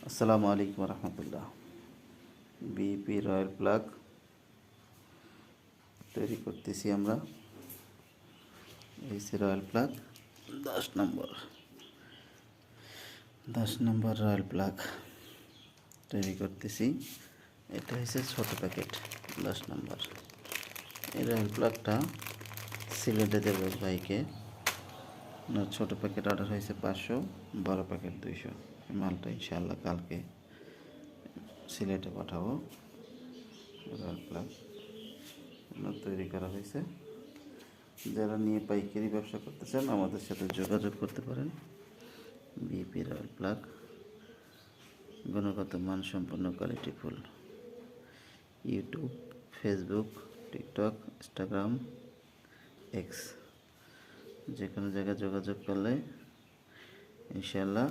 আসসালামু আলাইকুম রহমতুল্লাহ। BP royal plug তৈরি করতেছি আমরা। এই যে রয়্যাল প্লাগ 10 নম্বর রয়্যাল প্লাগ তৈরি করতেছি। এটা হচ্ছে ছোট প্যাকেট 10 নম্বর। এই রয়্যাল প্লাগটা সিলেটে দেবো ভাইকে। ছোট প্যাকেট অর্ডার হয়েছে 500, বড় প্যাকেট 200। মালটা ইনশাআল্লাহ কালকে সিলেটে পাঠাবো। রয়্যাল প্লাগ তৈরি করা হয়েছে। যারা নিয়ে পাইকারি ব্যবসা করতে চান আমাদের সাথে যোগাযোগ করতে পারেন। বিপি রয়্যাল প্লাগ, গুণগত মানসম্পন্ন qualityful. YouTube, Facebook, TikTok, Instagram, X, যে কোনো জায়গায় যোগাযোগ করলে ইনশাআল্লাহ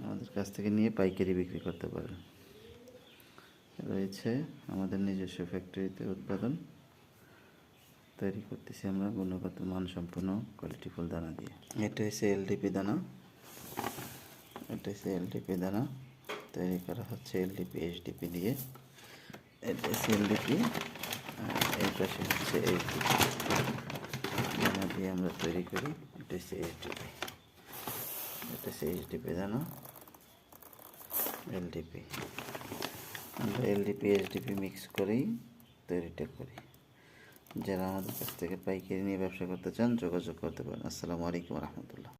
আমাদের কাছ থেকে নিয়ে পাইকারি বিক্রি করতে পারেন। রয়েছে আমাদের নিজস্ব ফ্যাক্টরিতে উৎপাদন। তৈরি করতেছি আমরা গুণগত মানসম্পন্ন কোয়ালিটিফুল দানা দিয়ে। এটা হচ্ছে এলডিপি দানা। তৈরি করা হচ্ছে এলডিপি এইচডিপি দিয়ে। এটা হচ্ছে এলডিপি, এই পাশে হচ্ছে এইচডিপি দানা দিয়ে আমরা তৈরি করি। এটা হচ্ছে এইচডিপি দানা। এলডিপি আমরা এলডিপি এইচডিপি মিক্স করেই তৈরিটা করি। যারা আমাদের কাছ থেকে পাইকারি নিয়ে ব্যবসা করতে চান যোগাযোগ করতে পারেন। আসসালামু আলাইকুম রহমতুল্লাহ।